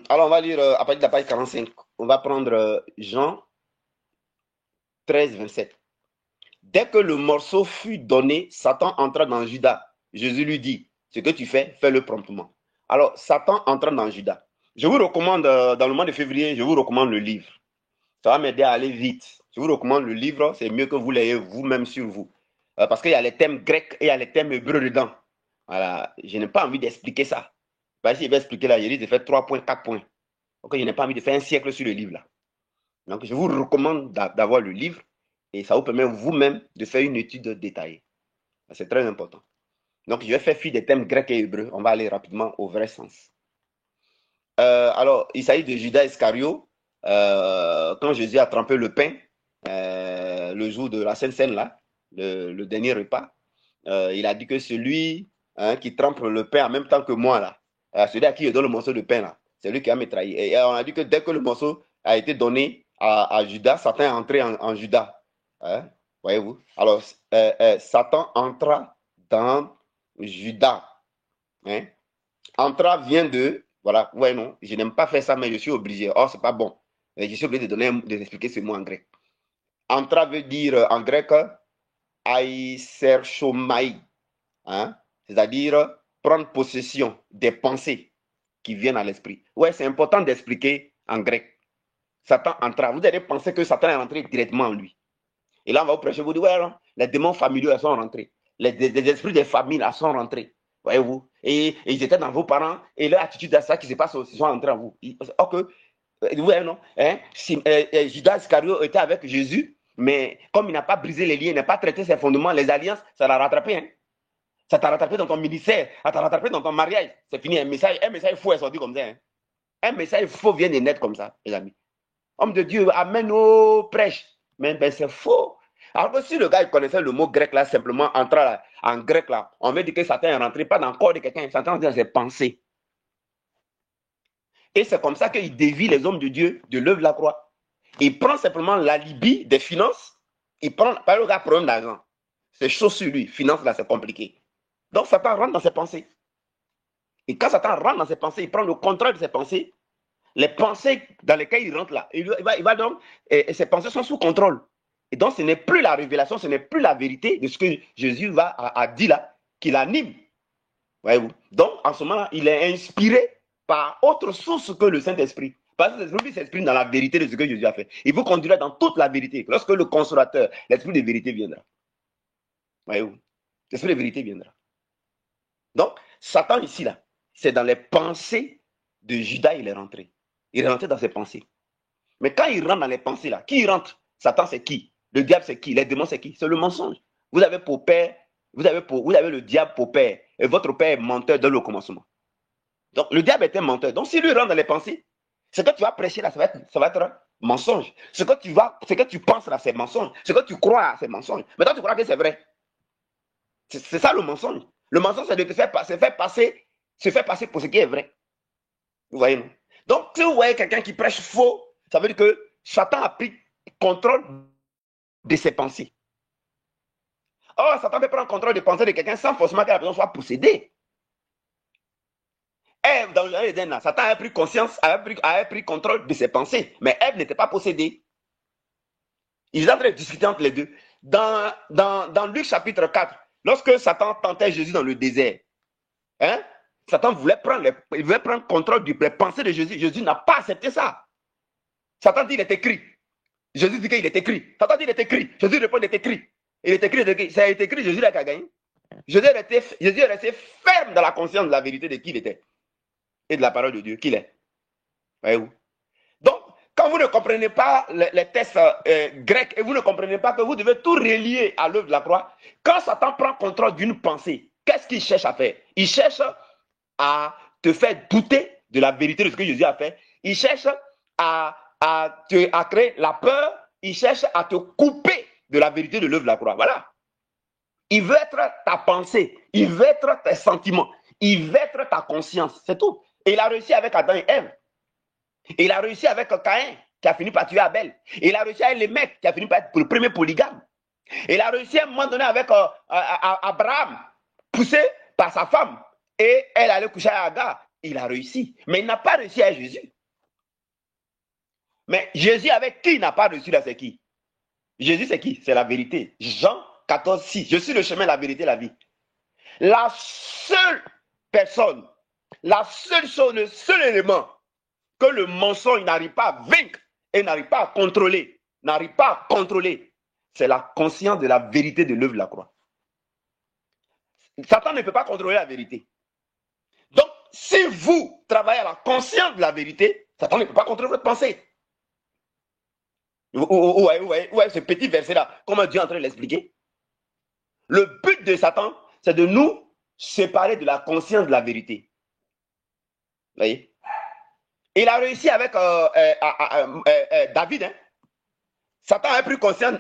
Alors, on va lire à partir de la page 45. On va prendre Jean 13, 27. Dès que le morceau fut donné, Satan entra dans Judas. Jésus lui dit, ce que tu fais, fais-le promptement. Alors, Satan entra dans Judas. Je vous recommande, dans le mois de février, je vous recommande le livre. Ça va m'aider à aller vite. Je vous recommande le livre, c'est mieux que vous l'ayez vous-même sur vous. Parce qu'il y a les thèmes grecs et il y a les thèmes hébreux dedans. Voilà, je n'ai pas envie d'expliquer ça. Parce que je vais expliquer là, j'ai dit de faire 3 points, 4 points. Donc, je n'ai pas envie de faire un siècle sur le livre là. Donc, je vous recommande d'avoir le livre et ça vous permet vous-même de faire une étude détaillée. C'est très important. Donc, je vais faire fi des thèmes grecs et hébreux. On va aller rapidement au vrai sens. Alors, il s'agit de Judas Iscario. Quand Jésus a trempé le pain, le jour de la Sainte Seine, là, le dernier repas, il a dit que celui qui trempe le pain en même temps que moi, là, celui à qui je donne le morceau de pain, là, c'est lui qui va me trahir. Et on a dit que dès que le morceau a été donné à Judas, Satan est entré en Judas. Hein, voyez-vous? Alors, Satan entra dans Judas. Hein? Entra vient de, voilà, ouais, non, je n'aime pas faire ça, mais je suis obligé. Oh, c'est pas bon. Je suis obligé d'expliquer ce mot en grec. Entra veut dire en grec aïserchomai, hein? C'est-à-dire prendre possession des pensées qui viennent à l'esprit. Ouais, c'est important d'expliquer en grec. Satan entra. Vous allez penser que Satan est rentré directement en lui. Et là, on va vous prêcher, vous dites, ouais, non, les démons familiaux sont rentrés. Les esprits des familles sont rentrés. Voyez-vous? Et ils étaient dans vos parents, et leur attitude à ça qui se passe aussi sont rentrés en vous. Or que, vous voyez, non? Hein? Judas Iscario était avec Jésus, mais comme il n'a pas brisé les liens, il n'a pas traité ses fondements, les alliances, ça l'a rattrapé. Hein? Ça t'a rattrapé dans ton ministère, ça t'a rattrapé dans ton mariage. C'est fini, un message faux est sorti comme ça. Hein? Un message faux vient de naître comme ça, mes amis. Homme de Dieu, amène nos prêches. Mais ben, c'est faux. Alors que si le gars il connaissait le mot grec là, simplement entrer en grec là, on veut dire que Satan est rentré pas dans le corps de quelqu'un, Satan est rentré dans ses pensées. Et c'est comme ça qu'il dévie les hommes de Dieu de l'œuvre de la croix. Il prend simplement l'alibi des finances, il prend, par le gars, problème d'argent. C'est chaud sur lui, finance là, c'est compliqué. Donc Satan rentre dans ses pensées. Et quand Satan rentre dans ses pensées, il prend le contrôle de ses pensées. Les pensées dans lesquelles il rentre là, il va donc, et ses pensées sont sous contrôle. Et donc, ce n'est plus la révélation, ce n'est plus la vérité de ce que Jésus a dit là, qui l'anime. Voyez-vous? Donc, en ce moment-là, il est inspiré par autre source que le Saint-Esprit. Parce que l'Esprit s'exprime dans la vérité de ce que Jésus a fait. Il vous conduira dans toute la vérité. Lorsque le consolateur, l'Esprit de vérité viendra. Voyez-vous? L'Esprit de vérité viendra. Donc, Satan ici, là, c'est dans les pensées de Judas, il est rentré. Il est rentré dans ses pensées. Mais quand il rentre dans les pensées, là, qui rentre? Satan, c'est qui? Le diable, c'est qui? Les démons, c'est qui? C'est le mensonge. Vous avez pour père, vous avez le diable pour père, et votre père est menteur dès le commencement. Donc, le diable est un menteur. Donc, si lui rentre dans les pensées, ce que tu vas prêcher là, ça va être mensonge. Ce que tu penses là, c'est mensonge. Ce que tu crois, c'est mensonge. Mais toi, tu crois que c'est vrai. C'est ça le mensonge. Le mensonge, c'est de se faire passer pour ce qui est vrai. Vous voyez, non? Donc, si vous voyez quelqu'un qui prêche faux, ça veut dire que Satan a pris contrôle de ses pensées. Or, Satan peut prendre contrôle des pensées de quelqu'un sans forcément que la personne soit possédée. Ève, dans le jardin d'Éden, Satan a pris conscience, a pris contrôle de ses pensées, mais Ève n'était pas possédée. Ils sont en train de discuter entre les deux. Dans Luc chapitre 4, lorsque Satan tentait Jésus dans le désert, hein, Satan voulait prendre contrôle des pensées de Jésus. Jésus n'a pas accepté ça. Satan dit, il est écrit. Jésus dit qu'il est écrit. Satan dit, il est écrit. Jésus répond, il est écrit. Il est écrit, ça a été écrit, Jésus n'a qu'à gagner. Jésus est resté ferme dans la conscience de la vérité de qui il était et de la parole de Dieu qu'il est. Voyez-vous? Donc, quand vous ne comprenez pas les textes grecs et vous ne comprenez pas que vous devez tout relier à l'œuvre de la croix, quand Satan prend contrôle d'une pensée, qu'est-ce qu'il cherche à faire? Il cherche à te faire douter de la vérité de ce que Jésus a fait. Il cherche à créer la peur. Il cherche à te couper de la vérité de l'œuvre de la croix. Voilà. Il veut être ta pensée. Il veut être tes sentiments. Il veut être ta conscience. C'est tout. Et il a réussi avec Adam et Ève. Et il a réussi avec Caïn, qui a fini par tuer Abel. Et il a réussi avec les mecs, qui a fini par être le premier polygame. Et il a réussi à un moment donné avec Abraham, poussé par sa femme. Et elle allait coucher avec Agar. il a réussi. Mais il n'a pas réussi avec Jésus. Mais Jésus avec qui il n'a pas réussi là, c'est qui? Jésus, c'est qui? C'est la vérité. Jean 14, 6. Je suis le chemin, la vérité, la vie. La seule personne, la seule chose, le seul élément que le mensonge n'arrive pas à vaincre et n'arrive pas à contrôler, c'est la conscience de la vérité de l'œuvre de la croix. Satan ne peut pas contrôler la vérité. Donc, si vous travaillez à la conscience de la vérité, Satan ne peut pas contrôler votre pensée. Ouais, ce petit verset-là, comment Dieu est en train de l'expliquer? Le but de Satan, c'est de nous séparer de la conscience de la vérité. Vous voyez? Il a réussi avec David. Hein? Satan a pris conscience,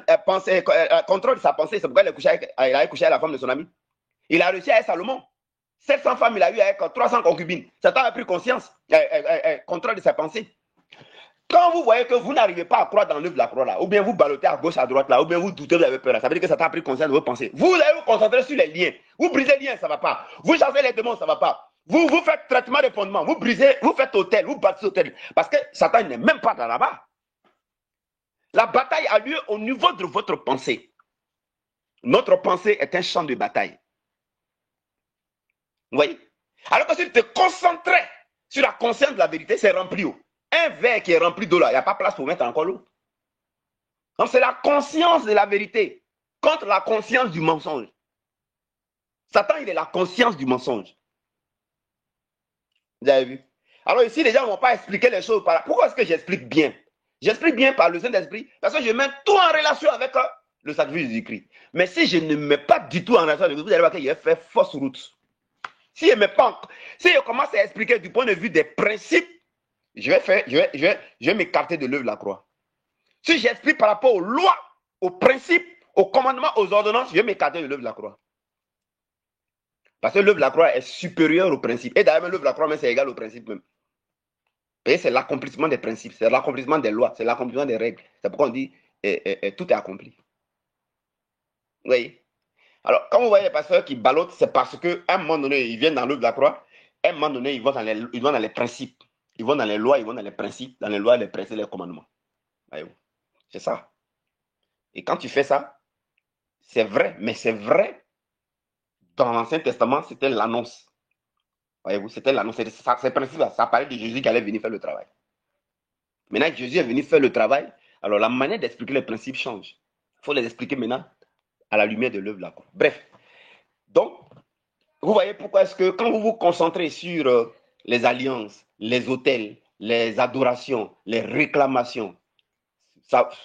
contrôle de sa pensée. C'est pourquoi il a couché avec la femme de son ami. Il a réussi avec Salomon. 700 femmes, il a eu avec 300 concubines. Satan a pris conscience, contrôle de sa pensée. Quand vous voyez que vous n'arrivez pas à croire dans l'œuvre de la croix là, ou bien vous ballottez à gauche, à droite là, ou bien vous doutez, vous avez peur là, ça veut dire que Satan a pris conscience de vos pensées. Vous allez vous concentrer sur les liens. Vous brisez les liens, ça ne va pas. Vous chassez les démons, ça ne va pas. Vous faites traitement de fondement, vous brisez, vous faites hôtel, vous bâtissez hôtel. Parce que Satan n'est même pas dans là-bas. La bataille a lieu au niveau de votre pensée. Notre pensée est un champ de bataille. Vous voyez? Alors que si tu te concentrais sur la conscience de la vérité, c'est rempli haut. Un verre qui est rempli d'eau là, il n'y a pas place pour mettre encore l'eau. Donc c'est la conscience de la vérité contre la conscience du mensonge. Satan, il est la conscience du mensonge. Vous avez vu? Alors ici, les gens ne vont pas expliquer les choses. Pourquoi est-ce que j'explique bien? J'explique bien par le Saint-Esprit parce que je mets tout en relation avec le sacrifice de Jésus-Christ. Mais si je ne mets pas du tout en relation avec vous, vous allez voir qu'il a fait fausse route. Si je commence à expliquer du point de vue des principes, je vais m'écarter de l'œuvre de la croix. Si j'explique par rapport aux lois, aux principes, aux commandements, aux ordonnances, je vais m'écarter de l'œuvre de la croix. Parce que l'œuvre de la croix est supérieure au principe. Et d'ailleurs, l'œuvre de la croix, c'est égal au principe même. Et c'est l'accomplissement des principes, c'est l'accomplissement des lois, c'est l'accomplissement des règles. C'est pourquoi on dit tout est accompli. Vous voyez? Alors, quand vous voyez les pasteurs qui ballottent, c'est parce qu'à un moment donné, ils viennent dans l'œuvre de la croix. À un moment donné, ils vont dans les principes. Ils vont dans les lois, ils vont dans les principes, dans les lois, les principes, les commandements. Voyez-vous? C'est ça. Et quand tu fais ça, c'est vrai, mais c'est vrai. Dans l'Ancien Testament, c'était l'annonce. Voyez-vous, c'était l'annonce. Ces principes-là, ça parlait de Jésus qui allait venir faire le travail. Maintenant que Jésus est venu faire le travail, alors la manière d'expliquer les principes change. Il faut les expliquer maintenant à la lumière de l'œuvre de la croix. Bref. Donc, vous voyez pourquoi est-ce que quand vous vous concentrez sur les alliances, les autels, les adorations, les réclamations,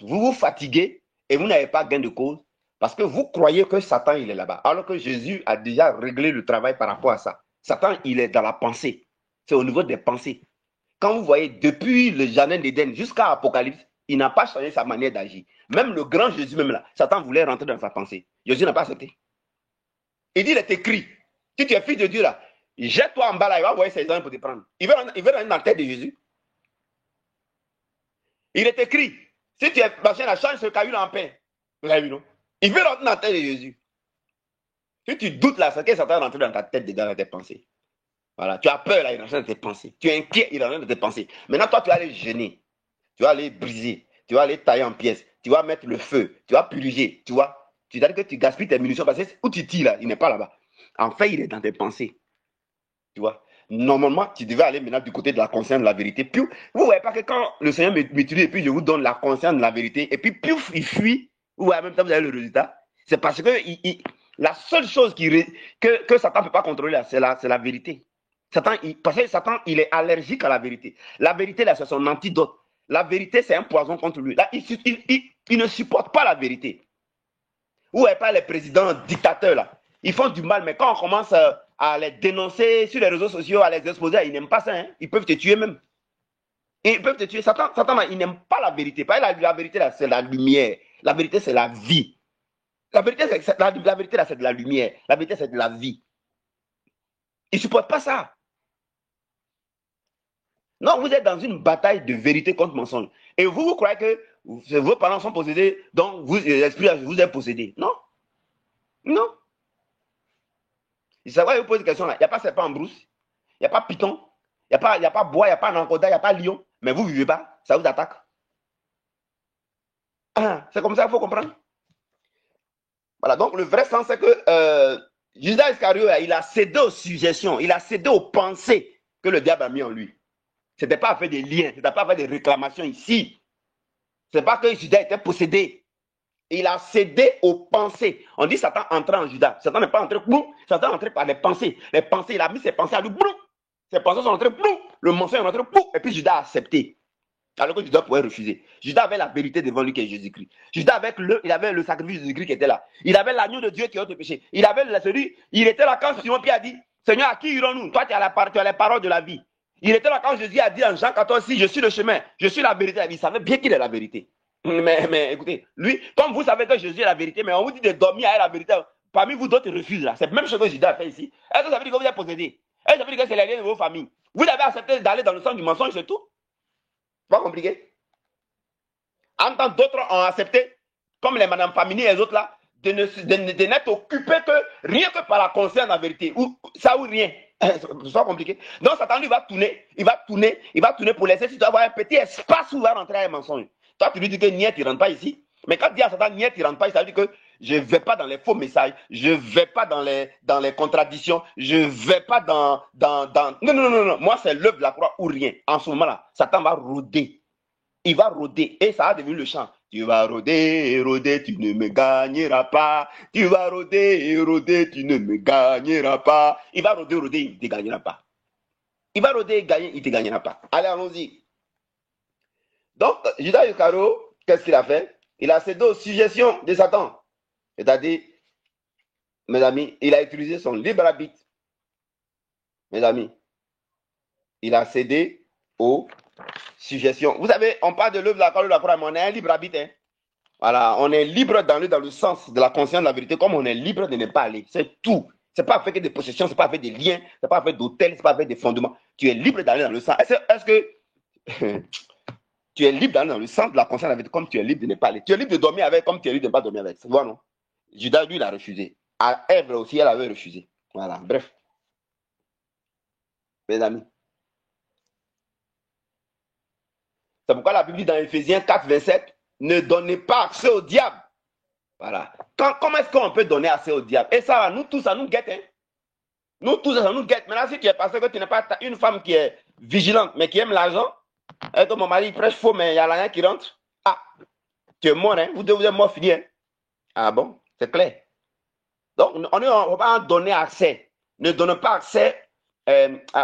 vous vous fatiguez et vous n'avez pas gain de cause parce que vous croyez que Satan, il est là-bas. Alors que Jésus a déjà réglé le travail par rapport à ça. Satan, il est dans la pensée. C'est au niveau des pensées. Quand vous voyez, depuis le jardin d'Éden jusqu'à Apocalypse, il n'a pas changé sa manière d'agir. Même le grand Jésus, même là, Satan voulait rentrer dans sa pensée. Jésus n'a pas accepté. Il dit, il est écrit, si tu es fils de Dieu là, jette-toi en bas là, il va envoyer ses anges pour te prendre. Il veut rentrer dans la tête de Jésus. Il est écrit, si tu es machin là, change ce caillou là en pain. Vous avez vu, non? Il veut rentrer dans la tête de Jésus. Si tu doutes là, c'est que Satan est rentré dans ta tête, dans tes pensées. Voilà, tu as peur là, il rentre dans tes pensées. Tu es inquiet, il rentre dans tes pensées. Maintenant, toi, tu vas aller gêner. Tu vas aller briser. Tu vas aller tailler en pièces. Tu vas mettre le feu. Tu vas purger. Tu vois? Tu dis que tu gaspilles tes munitions parce que où tu tires là, il n'est pas là-bas. En fait, il est dans tes pensées. Tu vois? Normalement, tu devais aller maintenant du côté de la conscience de la vérité. Puis, vous ne voyez pas que quand le Seigneur m'utilise et puis je vous donne la conscience de la vérité, et puis piouf, il fuit, vous voyez en même temps vous avez le résultat. C'est parce que la seule chose que Satan ne peut pas contrôler, c'est la vérité. Parce que Satan, il est allergique à la vérité. La vérité, là, c'est son antidote. La vérité, c'est un poison contre lui. Là, il ne supporte pas la vérité. Vous voyez pas les présidents dictateurs, là. Ils font du mal, mais quand on commence à les dénoncer sur les réseaux sociaux, à les exposer, ils n'aiment pas ça. Hein. Ils peuvent te tuer même. Ils peuvent te tuer. Satan il n'aime pas la vérité. La vérité, là, c'est la lumière. La vérité, c'est la vie. La vérité, la vérité, là, c'est de la lumière. La vérité, c'est de la vie. Ils ne supportent pas ça. Non, vous êtes dans une bataille de vérité contre mensonge. Et vous croyez que vos parents sont possédés, donc l'esprit vous est possédé. Non. Non. Ça va vous poser une question là. Il n'y a pas serpent en brousse. Il n'y a pas python. Il n'y a pas bois, il n'y a pas Nankoda, il n'y a pas lion. Mais vous ne vivez pas, ça vous attaque. Ah, c'est comme ça qu'il faut comprendre. Voilà, donc le vrai sens, c'est que Judas Iscariot, il a cédé aux suggestions, il a cédé aux pensées que le diable a mis en lui. Ce n'était pas à faire des liens, ce n'était pas à faire des réclamations ici. Ce n'est pas que Judas était possédé. Il a cédé aux pensées. On dit Satan entré en Judas. Satan n'est pas entré, boum. Satan est entré par les pensées. Les pensées, il a mis ses pensées à lui, boum. Ses pensées sont entrées, boum. Le mensonge est entré, boum. Et puis Judas a accepté. Alors que Judas pouvait refuser. Judas avait la vérité devant lui qui est Jésus-Christ. Judas il avait le sacrifice de Jésus-Christ qui était là. Il avait l'agneau de Dieu qui ôte le péché. Il était là quand Simon Pierre a dit, Seigneur, à qui irons-nous? Toi, tu as les paroles de la vie. Il était là quand Jésus a dit en Jean 14, si je suis le chemin, je suis la vérité. Il savait bien qu'il est la vérité. Mais écoutez, lui, comme vous savez que Jésus est la vérité, mais on vous dit de dormir à la vérité, parmi vous d'autres refusent là. C'est la même chose que Judas a fait ici. Est-ce que ça veut dire que vous êtes possédé? Est-ce que ça veut dire que c'est les liens de vos familles? Vous avez accepté d'aller dans le sens du mensonge, c'est tout? C'est pas compliqué. En tant d'autres ont accepté, comme les Madame Famini et les autres là, de n'être occupés que rien que par la conscience de la vérité. Ou ça ou rien. C'est pas compliqué. Donc Satan lui va tourner, il va tourner pour laisser, si tu vas avoir un petit espace où il va rentrer à un mensonge. Toi, tu lui dis que niet, tu ne rentres pas ici. Mais quand tu dis à Satan, niet, tu ne rentres pas ici, ça veut dire que je ne vais pas dans les faux messages, je ne vais pas dans les contradictions, je ne vais pas dans... Non. Moi, c'est l'œuvre de la croix ou rien. En ce moment-là, Satan va rôder. Il va rôder. Et ça a devenu le chant. Tu vas rôder, rôder, tu ne me gagneras pas. Tu vas rôder, rôder, tu ne me gagneras pas. Il va rôder, rôder, il ne te gagnera pas. Il va rôder, gagner, il ne te gagnera pas. Allez, allons-y. Donc, Judas Iscariot, qu'est-ce qu'il a fait? Il a cédé aux suggestions de Satan. C'est-à-dire, mes amis, il a utilisé son libre arbitre. Mes amis, il a cédé aux suggestions. Vous savez, on parle de l'œuvre de la croix, mais on a un libre arbitre. Hein? Voilà, on est libre d'aller dans le sens de la conscience de la vérité, comme on est libre de ne pas aller. C'est tout. Ce n'est pas avec des possessions, ce n'est pas avec des liens, ce n'est pas avec d'hôtels, ce n'est pas avec des fondements. Tu es libre d'aller dans le sens. Est-ce que tu es libre d'aller dans le sens de la conscience de la vérité, comme tu es libre de ne pas aller? Tu es libre de dormir avec, comme tu es libre de ne pas dormir avec. C'est vrai, non? Judas, lui, il a refusé. À Ève aussi, elle avait refusé. Voilà, bref. Mes amis. C'est pourquoi la Bible dit dans Éphésiens 4, 27, ne donnez pas accès au diable. Voilà. Comment est-ce qu'on peut donner accès au diable? Et ça, nous tous, ça nous guette. Hein? Nous tous, ça nous guette. Maintenant, si tu es parce que tu n'es pas une femme qui est vigilante, mais qui aime l'argent, et que mon mari prêche faux, mais il y a rien qui rentre. Ah, tu es mort, hein? Vous êtes mort fini. Hein? Ah bon? C'est clair. Donc, on ne va pas en donner accès. Ne donnons pas accès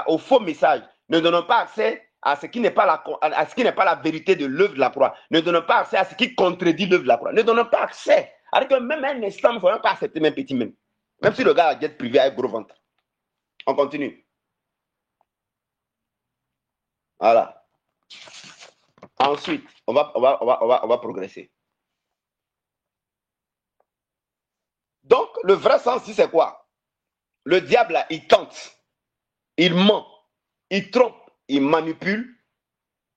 aux faux messages. Ne donnons pas accès à ce qui n'est pas la vérité de l'œuvre de la croix. Ne donnons pas accès à ce qui contredit l'œuvre de la croix. Ne donnons pas accès. Alors que même un instant, il ne faut même pas accepter même petit même. Même si le gars a jet privé avec gros ventre. On continue. Voilà. Ensuite, on va progresser. Donc, le vrai sens, c'est quoi? Le diable, là, il tente, il ment, il trompe, il manipule,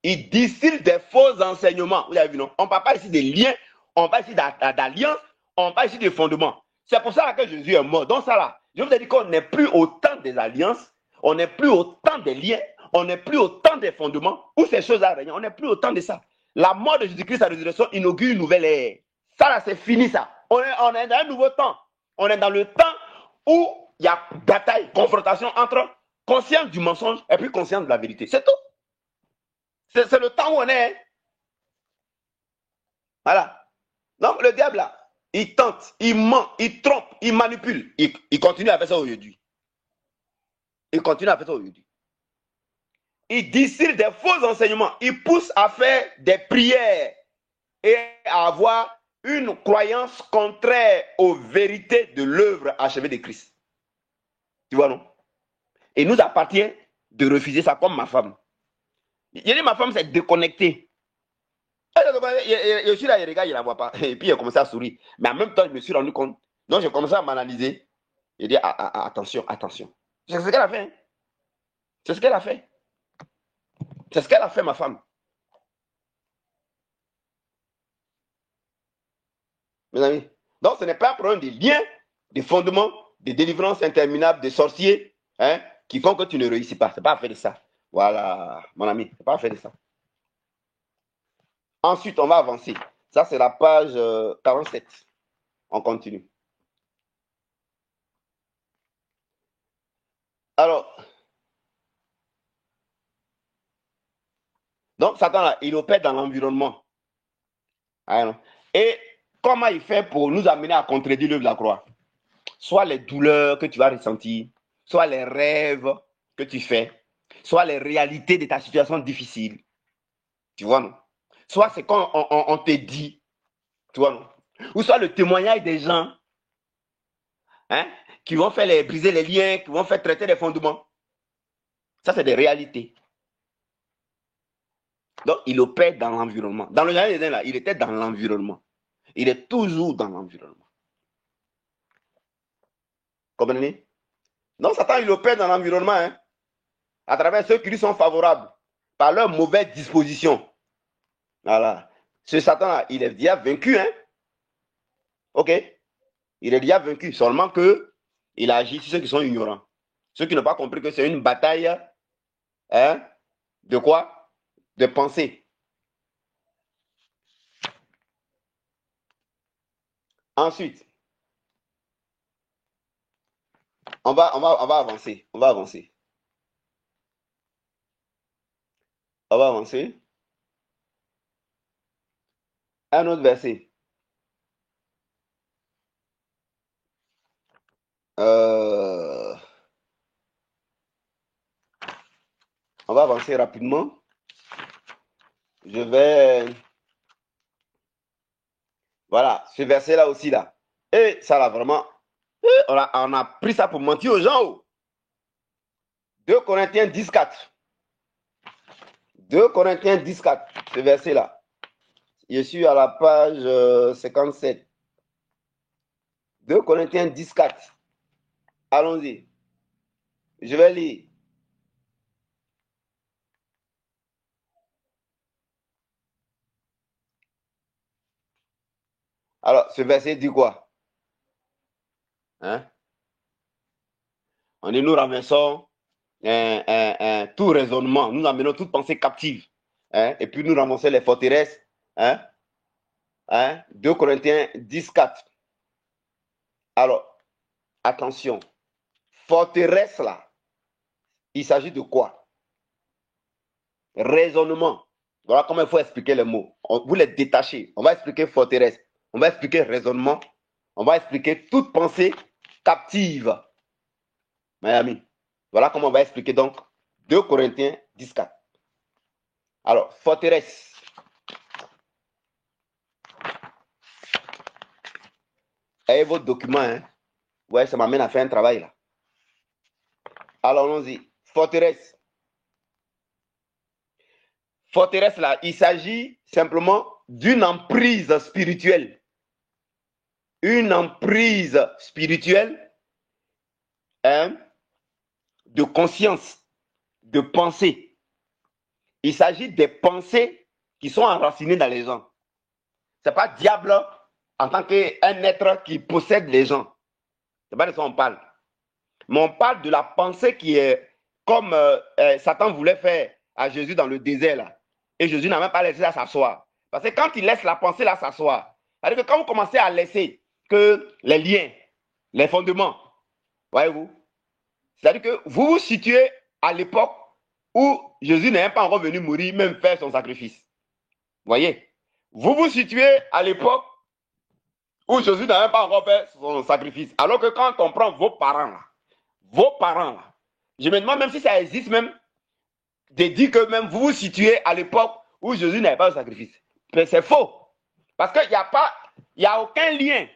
il distille des faux enseignements. Vous avez vu, non? On ne parle pas ici des liens, on parle ici d'alliance, on parle ici des fondements. C'est pour ça que Jésus est mort. Donc ça là, je vous ai dit qu'on n'est plus au temps des alliances, on n'est plus au temps des liens, on n'est plus au temps des fondements, où ces choses à rien, on n'est plus au temps de ça. La mort de Jésus-Christ, sa résurrection, inaugure une nouvelle ère. Ça là, c'est fini ça. On est dans un nouveau temps. On est dans le temps où il y a bataille, confrontation entre conscience du mensonge et puis conscience de la vérité. C'est tout. C'est le temps où on est. Voilà. Donc le diable là, il tente, il ment, il trompe, il manipule. Il continue à faire ça aujourd'hui. Il continue à faire ça aujourd'hui. Il distille des faux enseignements. Il pousse à faire des prières et à avoir une croyance contraire aux vérités de l'œuvre achevée de Christ. Tu vois, non? Et nous appartient de refuser ça comme ma femme. Il dit, ma femme s'est déconnectée. Je suis là, il regarde, il ne la voit pas. Et puis il a commencé à sourire. Mais en même temps, je me suis rendu compte. Donc j'ai commencé à m'analyser. Il dit, attention, attention. C'est ce qu'elle a fait. Hein? C'est ce qu'elle a fait. C'est ce qu'elle a fait, ma femme. Mes amis. Donc ce n'est pas un problème de liens, de fondements, de délivrance interminable, de sorciers, hein, qui font que tu ne réussis pas. Ce n'est pas à faire de ça. Voilà, mon ami, c'est parfait de ça. Ensuite, on va avancer. Ça, c'est la page 47. On continue. Alors, donc Satan, là, il opère dans l'environnement. Ah, et comment il fait pour nous amener à contredire l'œuvre de la croix? Soit les douleurs que tu vas ressentir, soit les rêves que tu fais, soit les réalités de ta situation difficile. Tu vois, non? Soit c'est quand on te dit, tu vois, non? Ou soit le témoignage des gens, hein, qui vont faire briser les liens, qui vont faire traiter les fondements. Ça, c'est des réalités. Donc, il opère dans l'environnement. Dans le jardin d'Éden, là, il était dans l'environnement. Il est toujours dans l'environnement. Comprenez? Donc, Satan, il opère dans l'environnement, hein, à travers ceux qui lui sont favorables, par leur mauvaise disposition. Voilà. Ce Satan-là, il est déjà vaincu, hein? OK? Il est déjà vaincu, seulement que il agit sur ceux qui sont ignorants. Ceux qui n'ont pas compris que c'est une bataille, hein, de quoi? De pensée. Ensuite, on va avancer. On va avancer. On va avancer. Un autre verset. On va avancer rapidement. Je vais... Voilà, ce verset-là aussi, là. Et ça, là, vraiment... On a pris ça pour mentir aux gens. Oh. 2 Corinthiens 10,4. 2 Corinthiens 10,4. Ce verset-là. Je suis à la page 57. 2 Corinthiens 10,4. Allons-y. Je vais lire. Alors, ce verset dit quoi? Hein? On dit, nous ramassons tout raisonnement, nous amenons toute pensée captive. Hein? Et puis nous ramassons les forteresses. Hein? Hein? 2 Corinthiens 10,4. Alors, attention. Forteresse là, il s'agit de quoi? Raisonnement. Voilà comment il faut expliquer les mots. Vous les détachez. On va expliquer forteresse. On va expliquer raisonnement. On va expliquer toute pensée captive. Mes amis, voilà comment on va expliquer donc 2 Corinthiens 10,4. Alors, forteresse. Ayez vos documents. Hein? Ouais, ça m'amène à faire un travail là. Alors, allons-y. Forteresse. Forteresse là, il s'agit simplement d'une emprise spirituelle. Une emprise spirituelle, hein, de conscience, de pensée. Il s'agit des pensées qui sont enracinées dans les gens. Ce n'est pas diable en tant qu'un être qui possède les gens. Ce n'est pas de ça qu'on parle. Mais on parle de la pensée qui est comme Satan voulait faire à Jésus dans le désert là. Et Jésus n'a même pas laissé ça s'asseoir. Parce que quand il laisse la pensée là s'asseoir, c'est-à-dire que quand vous commencez à laisser que les liens, les fondements, voyez-vous, c'est-à-dire que vous vous situez à l'époque où Jésus n'est même pas encore venu mourir, même faire son sacrifice. Voyez, vous vous situez à l'époque où Jésus n'a même pas encore fait son sacrifice. Alors que quand on prend vos parents là, je me demande même si ça existe même de dire que même vous vous situez à l'époque où Jésus n'avait pas de sacrifice. Mais c'est faux. Parce qu'il n'y a aucun lien,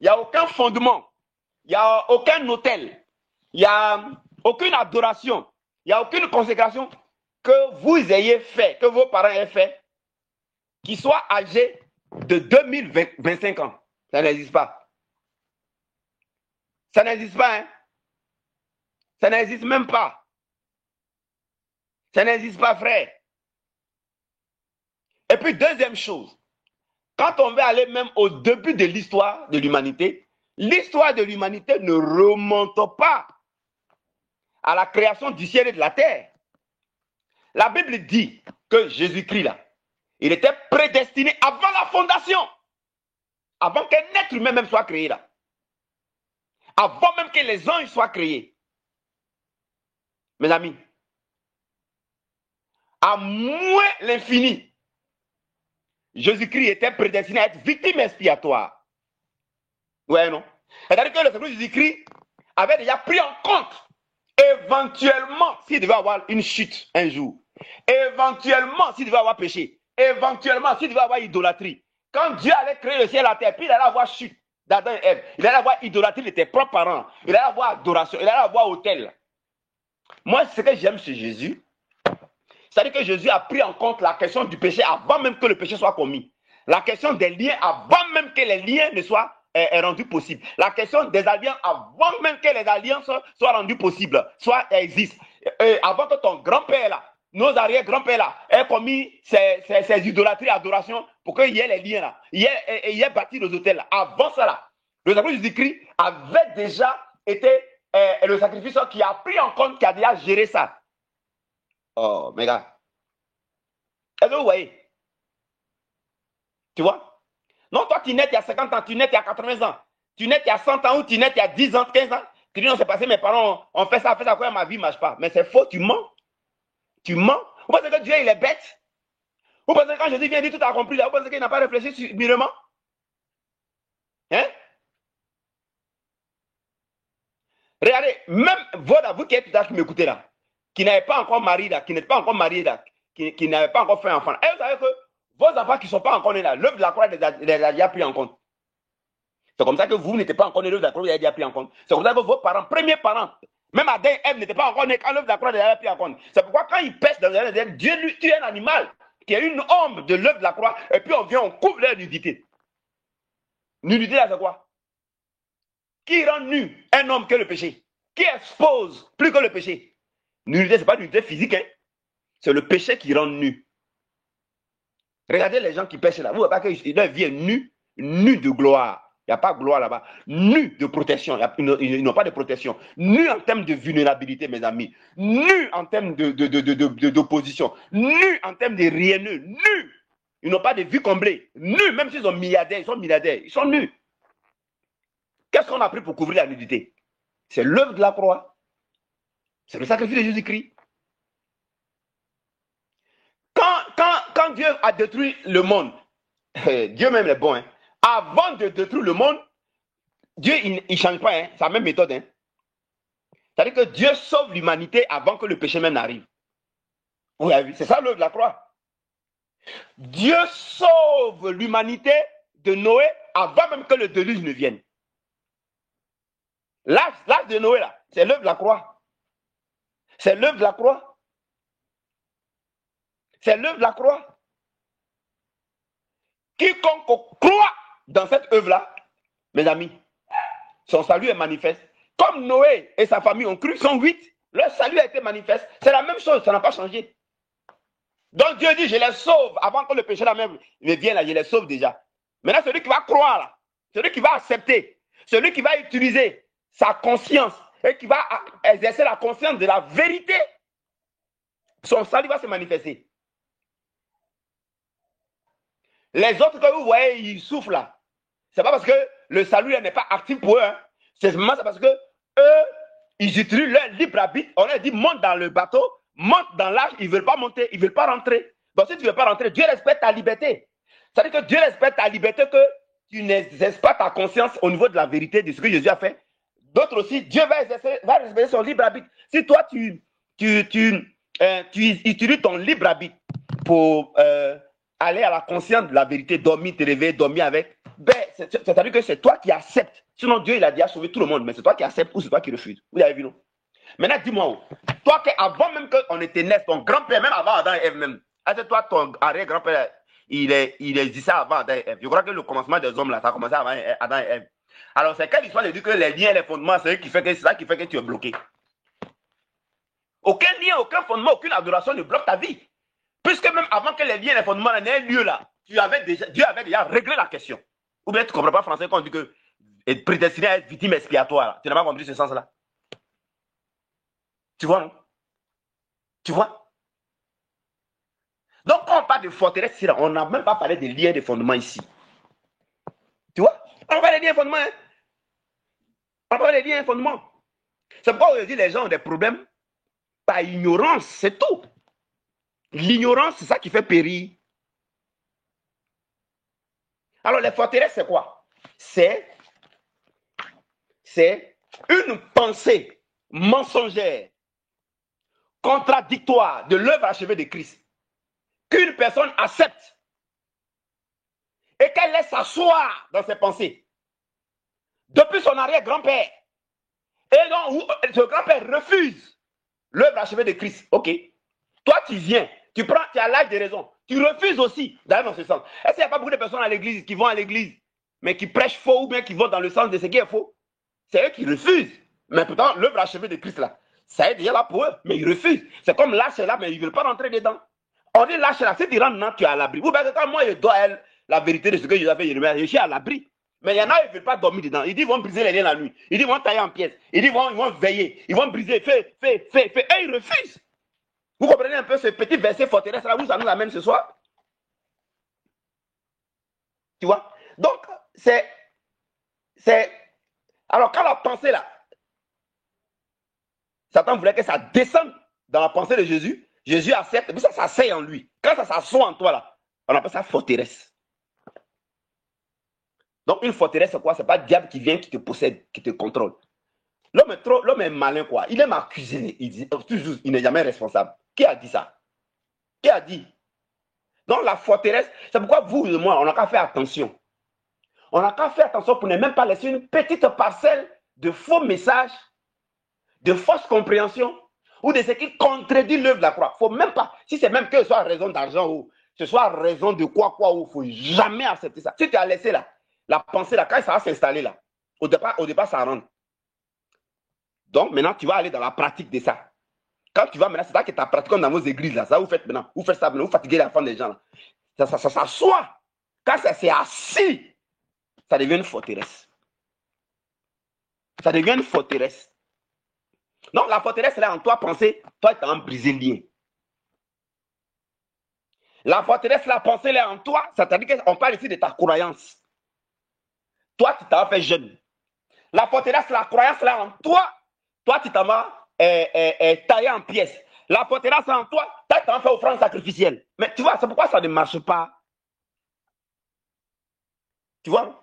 il n'y a aucun fondement, il n'y a aucun autel, il n'y a aucune adoration, il n'y a aucune consécration que vous ayez fait, que vos parents aient fait, qui soit âgé de 2025 ans. Ça n'existe pas. Ça n'existe pas, hein? Ça n'existe même pas. Ça n'existe pas, frère. Et puis, deuxième chose, quand on veut aller même au début de l'histoire de l'humanité ne remonte pas à la création du ciel et de la terre. La Bible dit que Jésus-Christ, là, il était prédestiné avant la fondation. Avant qu'un être humain même soit créé là. Avant même que les anges soient créés. Mes amis, à moins l'infini, Jésus-Christ était prédestiné à être victime expiatoire. Ouais, non? C'est-à-dire que le Seigneur Jésus-Christ avait déjà pris en compte, éventuellement, s'il devait avoir une chute un jour, éventuellement, s'il devait avoir péché, éventuellement, s'il devait avoir idolâtrie. Quand Dieu allait créer le ciel et la terre, puis il allait avoir chute d'Adam et Ève, il allait avoir idolâtrie de tes propres parents, il allait avoir adoration, il allait avoir autel. Moi, ce que j'aime chez Jésus, c'est-à-dire que Jésus a pris en compte la question du péché avant même que le péché soit commis. La question des liens avant même que les liens ne soient rendus possibles. La question des alliances avant même que les alliances soient rendues possibles, soit existent. Avant que ton grand-père là, nos arrière-grands-pères là, aient commis ces idolâtries, adorations, pour qu'il y ait les liens là, il y ait bâti les hôtels là. Avant ça là, le sacrifice de Jésus-Christ avait déjà été le sacrifice qui a pris en compte, qui a déjà géré ça. Oh, mes gars. Est-ce que vous voyez? Tu vois? Non, toi, tu nais il y a 50 ans, tu nais il y a 80 ans, tu nais il y a 100 ans ou tu nais il y a 10 ans, 15 ans. Tu dis non, c'est passé, mes parents ont fait ça, quoi, ma vie ne marche pas. Mais c'est faux, tu mens. Tu mens. Vous pensez que Dieu, il est bête? Vous pensez que quand Jésus vient dire tout a compris, là, vous pensez qu'il n'a pas réfléchi subitement? Hein? Regardez, même vous qui êtes là, qui m'écoutez là, qui n'avez pas encore marié là, qui n'êtes pas encore marié là, qui n'avez pas encore fait un enfant. Et vous savez que vos enfants qui ne sont pas encore nés là, l'œuvre de la croix les a déjà pris en compte. C'est comme ça que vous n'étiez pas encore nés, l'œuvre de la croix les a déjà pris en compte. C'est comme ça que vos parents, premiers parents, même Adam et Ève n'étaient pas encore nés quand l'œuvre de la croix les a pris en compte. C'est pourquoi quand ils pêchent dans les airs, Dieu lui tue un animal qui est une ombre de l'œuvre de la croix, et puis on vient, on couvre leur nudité. Nudité là, c'est quoi? Qui rend nu un homme que le péché? Qui expose plus que le péché? Nudité, ce n'est pas une nudité physique, hein? C'est le péché qui rend nu. Regardez les gens qui pêchent là. Vous voyez pas que leur vie est nue, nue de gloire. Il n'y a pas de gloire là-bas. Nu de protection. Ils n'ont pas de protection. Nu en termes de vulnérabilité, mes amis. Nu en termes d'opposition. Nu en termes de rieneux. Nu. Ils n'ont pas de vie comblée. Nu, même s'ils sont milliardaires, ils sont milliardaires. Ils sont nus. Qu'est-ce qu'on a pris pour couvrir la nudité? C'est l'œuvre de la croix. C'est le sacrifice de Jésus-Christ. Quand Dieu a détruit le monde, Dieu même est bon, hein. Avant de détruire le monde, Dieu, il ne change pas, hein, sa même méthode. Hein. C'est-à-dire que Dieu sauve l'humanité avant que le péché même n'arrive. Vous avez vu, c'est ça l'œuvre de la croix. Dieu sauve l'humanité de Noé avant même que le déluge ne vienne. L'âge de Noé, là, c'est l'œuvre de la croix. C'est l'œuvre de la croix. C'est l'œuvre de la croix. Quiconque croit dans cette œuvre-là, mes amis, son salut est manifeste. Comme Noé et sa famille ont cru, sont 8, leur salut a été manifeste. C'est la même chose, ça n'a pas changé. Donc Dieu dit, je les sauve avant que le péché là même ne vienne là, je les sauve déjà. Maintenant, celui qui va croire là, celui qui va accepter, celui qui va utiliser sa conscience et qui va exercer la conscience de la vérité, son salut va se manifester. Les autres que vous voyez, ils souffrent là. C'est pas parce que le salut n'est pas actif pour eux. Hein. C'est parce que eux, ils utilisent leur libre arbitre. On leur dit, monte dans le bateau, monte dans l'arche, ils ne veulent pas monter, ils ne veulent pas rentrer. Donc si tu ne veux pas rentrer, Dieu respecte ta liberté. C'est-à-dire que Dieu respecte ta liberté, que tu n'exerces pas ta conscience au niveau de la vérité de ce que Jésus a fait. D'autres aussi, Dieu va respecter son libre arbitre. Si toi, tu utilises ton libre arbitre pour aller à la conscience de la vérité, dormir, te réveiller, dormir avec, ben, c'est-à-dire que c'est toi qui acceptes. Sinon, Dieu, il a déjà sauvé tout le monde, mais c'est toi qui acceptes ou c'est toi qui refuses. Vous avez vu, non? Maintenant, dis-moi, toi, avant même qu'on était né, ton grand-père, même avant Adam et Ève, même, est-ce que toi, ton arrière-grand-père, il existait avant Adam et Ève? Je crois que le commencement des hommes, là, ça a commencé avant Adam et Ève. Alors, c'est quelle histoire de dire que les liens et les fondements, c'est ça qui fait que tu es bloqué? Aucun lien, aucun fondement, aucune adoration ne bloque ta vie. Puisque même avant que les liens et les fondements n'aient lieu là, Dieu avait déjà réglé la question. Ou bien tu ne comprends pas français quand on dit que être prédestiné à être victime expiatoire. Là. Tu n'as pas compris ce sens-là. Tu vois, non? Tu vois? Donc, quand on parle de forteresse, on n'a même pas parlé des liens de fondement ici. Tu vois? On parle des liens de fondement. Hein? On parle des liens de fondement. C'est pourquoi aujourd'hui, les gens ont des problèmes par ignorance, c'est tout. L'ignorance, c'est ça qui fait périr. Alors, les forteresses, c'est quoi? C'est une pensée mensongère, contradictoire de l'œuvre achevée de Christ, qu'une personne accepte et qu'elle laisse s'asseoir dans ses pensées depuis son arrière-grand-père. Et donc, ce grand-père refuse l'œuvre achevée de Christ. Ok. Toi, tu viens, tu as l'âge de raison. Tu refuses aussi d'aller dans ce sens. Est-ce qu'il n'y a pas beaucoup de personnes à l'église qui vont à l'église, mais qui prêchent faux ou bien qui vont dans le sens de ce qui est faux? C'est eux qui refusent. Mais pourtant, l'œuvre achevée de Christ, là, ça est déjà là pour eux, mais ils refusent. C'est comme lâche là, mais ils ne veulent pas rentrer dedans. On dit lâche là, si tu rentres dedans, tu es à l'abri. Ou bien quand moi, je dois la vérité de ce que je fait, je suis à l'abri. Mais il y en a, ils ne veulent pas dormir dedans. Ils disent, ils vont briser les liens la nuit. Ils disent, ils vont tailler en pièces. Ils disent, ils vont veiller. Ils vont briser. Fais. Et ils refusent. Vous comprenez un peu ce petit verset forteresse là où ça nous amène ce soir? Tu vois? Donc, c'est. Alors, quand la pensée là, Satan voulait que ça descende dans la pensée de Jésus, Jésus accepte, et puis ça s'asseye en lui. Quand ça s'assoit en toi là, on appelle ça forteresse. Donc, une forteresse, c'est quoi? C'est pas le diable qui vient, qui te possède, qui te contrôle. L'homme est malin, quoi. Il aime accuser. Il dit, toujours, il n'est jamais responsable. Qui a dit ça? Qui a dit? Donc, la forteresse, c'est pourquoi vous et moi, on n'a qu'à faire attention. On n'a qu'à faire attention pour ne même pas laisser une petite parcelle de faux messages, de fausses compréhensions, ou de ce qui contredit l'œuvre de la croix. Il ne faut même pas, si c'est même que ce soit raison d'argent ou ce soit raison de quoi, il ne faut jamais accepter ça. Si tu as laissé là, la pensée là, quand ça va s'installer là, au départ, ça rentre. Donc maintenant, tu vas aller dans la pratique de ça. Quand tu vas maintenant, c'est ça que tu as pratiqué comme dans vos églises là, ça vous faites maintenant, vous faites ça maintenant, vous fatiguez la femme des gens là. Ça s'assoit. Quand ça s'est assis, ça devient une forteresse. Ça devient une forteresse. Donc la forteresse là en toi, pensée, toi tu as brisé le lien. La forteresse, la pensée là en toi, c'est-à-dire qu'on parle ici de ta croyance. Toi, tu t'en fait jeune. La forteresse, la croyance là en toi, tu t'en vas taillé en pièces. La forteresse en toi, tu t'en fait offrande sacrificielle. Mais tu vois, c'est pourquoi ça ne marche pas. Tu vois?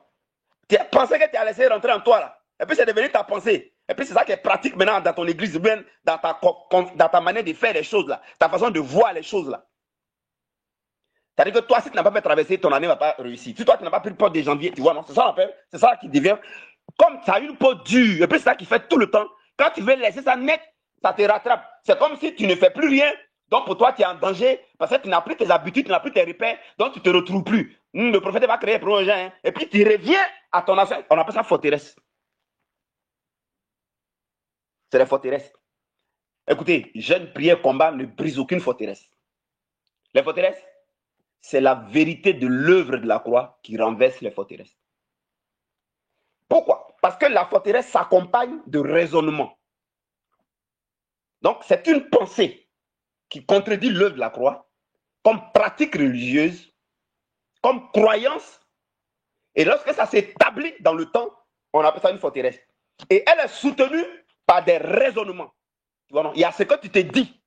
Tu as pensé que tu as laissé rentrer en toi là. Et puis c'est devenu ta pensée. Et puis c'est ça qui est pratique maintenant dans ton église, bien dans ta manière de faire les choses là, ta façon de voir les choses là. C'est-à-dire que toi, si tu n'as pas fait traverser, ton année ne va pas réussir. Si toi, tu n'as pas pris le pot de janvier, tu vois, non, c'est ça l'appel. C'est ça qui devient. Comme tu as une peau dure, et puis c'est ça qui fait tout le temps. Quand tu veux laisser ça net, ça te rattrape. C'est comme si tu ne fais plus rien. Donc pour toi, tu es en danger parce que tu n'as plus tes habitudes, tu n'as plus tes repères, donc tu ne te retrouves plus. Le prophète va créer pour un gens, hein, et puis tu reviens à ton affaire. On appelle ça forteresse. C'est la forteresse. Écoutez, jeune prière, combat ne brise aucune forteresse. Les forteresses, c'est la vérité de l'œuvre de la croix qui renverse les forteresses. Pourquoi? Parce que la forteresse s'accompagne de raisonnement. Donc, c'est une pensée qui contredit l'œuvre de la croix comme pratique religieuse, comme croyance. Et lorsque ça s'établit dans le temps, on appelle ça une forteresse. Et elle est soutenue par des raisonnements. Tu vois, non? Il y a ce que tu te dis.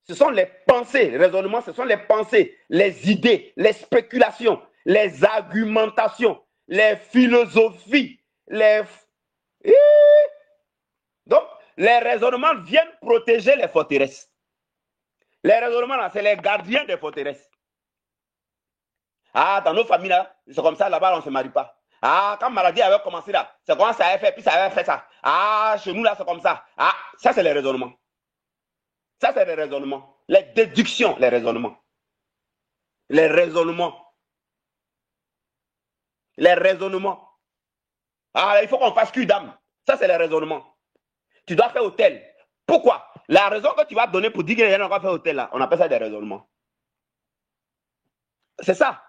Ce sont les pensées, les raisonnements, ce sont les pensées, les idées, les spéculations, les argumentations, les philosophies, Donc, les raisonnements viennent protéger les forteresses. Les raisonnements, là, c'est les gardiens des forteresses. Ah, dans nos familles, là, c'est comme ça, là-bas, on ne se marie pas. Ah, quand maladie avait commencé, là, c'est comment ça avait fait, puis ça avait fait ça. Ah, chez nous, là, c'est comme ça. Ah, ça, c'est les raisonnements. Ça, c'est les raisonnements. Les déductions, les raisonnements. Les raisonnements. Les raisonnements. Ah, il faut qu'on fasse cul d'âme. Ça, c'est les raisonnements. Tu dois faire hôtel. Pourquoi? La raison que tu vas donner pour dire qu'il y a encore faire hôtel, là, on appelle ça des raisonnements. C'est ça.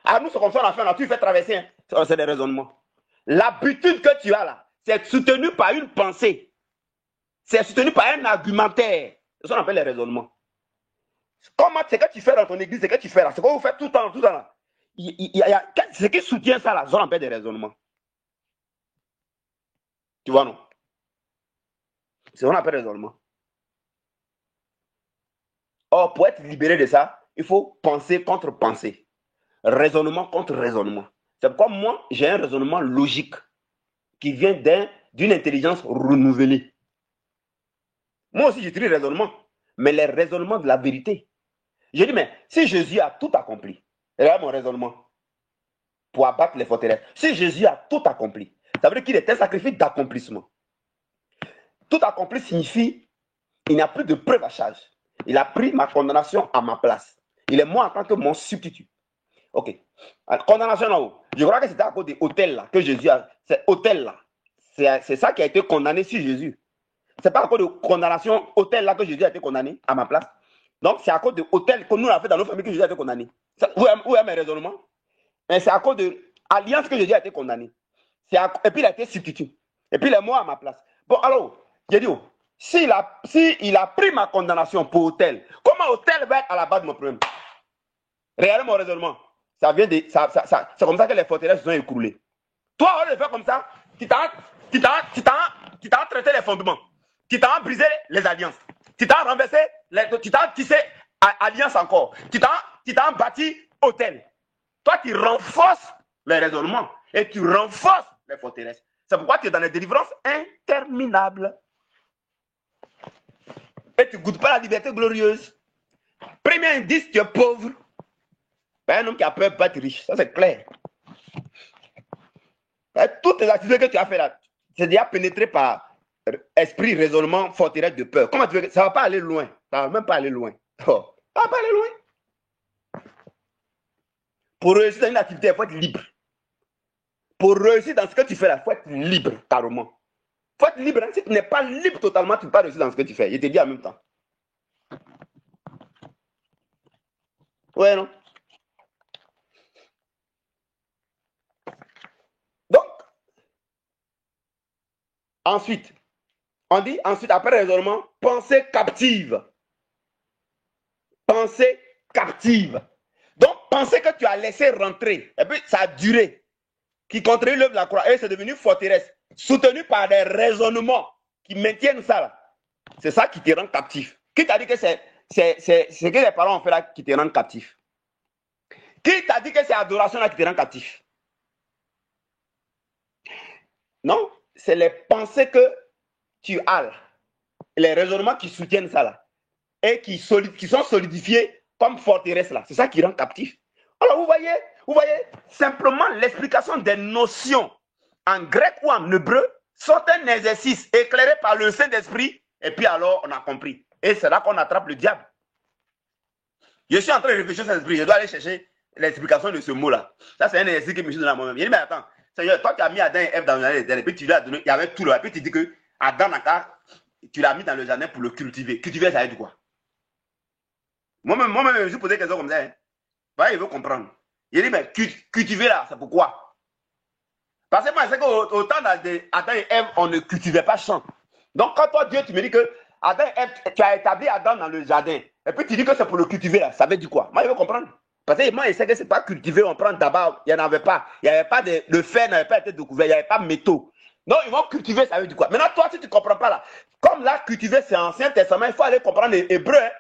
Ah, nous, c'est comme ça, on a fait, tu fais traverser. Hein. C'est des raisonnements. L'habitude que tu as là, c'est soutenu par une pensée. C'est soutenu par un argumentaire. C'est ça qu'on appelle les raisonnements. Comment c'est que tu fais dans ton église, c'est que tu fais là, c'est que vous faites tout le temps, là. Ce qui soutient ça, là, on appelle des raisonnements. Tu vois, non? C'est ce qu'on appelle raisonnement. Or, pour être libéré de ça, il faut penser contre penser. Raisonnement contre raisonnement. C'est pourquoi moi, j'ai un raisonnement logique qui vient d'une intelligence renouvelée. Moi aussi, j'utilise le raisonnement, mais les raisonnements de la vérité. Je dis, mais si Jésus a tout accompli, regarde mon raisonnement, pour abattre les forteresses. Si Jésus a tout accompli, ça veut dire qu'il est un sacrifice d'accomplissement. Tout accompli signifie il n'y a plus de preuve à charge. Il a pris ma condamnation à ma place. Il est mort en tant que mon substitut. Ok. Alors, condamnation en haut. Je crois que c'était à cause des hôtels là que Jésus a. C'est hôtel là. C'est ça qui a été condamné sur Jésus. C'est pas à cause de condamnation hôtel là que Jésus a été condamné à ma place. Donc c'est à cause de hôtel que nous avons fait dans nos familles que Jésus a été condamné. Où est mes raisonnements? Mais c'est à cause de alliance que Jésus a été condamné. Et puis il a été substitut. Et puis il est mort à ma place. Bon alors, j'ai dit, s'il a pris ma condamnation pour hôtel, comment hôtel va être à la base de mon problème? Regardez mon raisonnement. Ça vient de, c'est comme ça que les forteresses se sont écroulées. Toi, on le fait comme ça, tu t'as traité les fondements, tu t'as brisé les alliances, tu t'as renversé, tu t'as tissé alliance encore, tu t'as bâti hôtel. Toi, tu renforces les raisonnements et tu renforces les forteresses. C'est pourquoi tu es dans les délivrances interminables. Et tu ne goûtes pas la liberté glorieuse. Premier indice, tu es pauvre. Ben, un homme qui a peur peut être riche. Ça, c'est clair. Et toutes les activités que tu as fait là, c'est déjà pénétré par esprit, raisonnement, forteresse de peur. Comment tu veux que ça ne va pas aller loin? Ça ne va même pas aller loin. Oh, ça ne va pas aller loin. Pour réussir dans une activité, il faut être libre. Pour réussir dans ce que tu fais là, il faut être libre, carrément. Il faut être libre. Hein? Si tu n'es pas libre totalement, tu ne peux pas réussir dans ce que tu fais. Je te dis en même temps. Ouais, non? Donc, ensuite, on dit, après raisonnement, pensée captive. Pensée captive. Donc, pensée que tu as laissé rentrer, et puis ça a duré, qui contribue l'œuvre de la croix, et c'est devenu forteresse, soutenu par des raisonnements qui maintiennent ça là. C'est ça qui te rend captif. Qui t'a dit que c'est ce que les parents ont fait là qui te rend captif? Qui t'a dit que c'est l'adoration là qui te rend captif? Non, c'est les pensées que tu as là, les raisonnements qui soutiennent ça là, et qui sont solidifiés comme forteresse là. C'est ça qui rend captif. Alors vous voyez, simplement l'explication des notions en grec ou en hébreu sont un exercice éclairé par le Saint-Esprit, et puis alors on a compris. Et c'est là qu'on attrape le diable. Je suis en train de réfléchir sur l'esprit, je dois aller chercher l'explication de ce mot-là. Ça, c'est un exercice que je me suis donné à moi-même. Il dit, mais attends, Seigneur, toi, tu as mis Adam et Ève dans le jardin, et puis tu lui as donné, il y avait tout là, et puis tu dis que Adam, tu l'as mis dans le jardin pour le cultiver. Cultiver, ça veut dire quoi? Moi-même, je me suis posé des questions comme ça. Hein. Bah, il veut comprendre. Il dit, mais cultiver là, c'est pourquoi? Parce que moi, c'est qu'au temps d'Adam et Ève, on ne cultivait pas champ. Donc, quand toi, Dieu, tu me dis que Adam et Ève, tu as établi Adam dans le jardin, et puis tu dis que c'est pour le cultiver là, ça veut dire quoi? Moi, je veux comprendre. Parce que moi, je sais que ce n'est pas cultiver, on prend d'abord, il n'y en avait pas. Il n'y avait pas le fer n'avait pas été découvert, il n'y avait pas de métaux. Donc, ils vont cultiver, ça veut dire quoi? Maintenant, toi, si tu ne comprends pas là, comme là, cultiver, c'est Ancien Testament, il faut aller comprendre l'hébreu. Hein?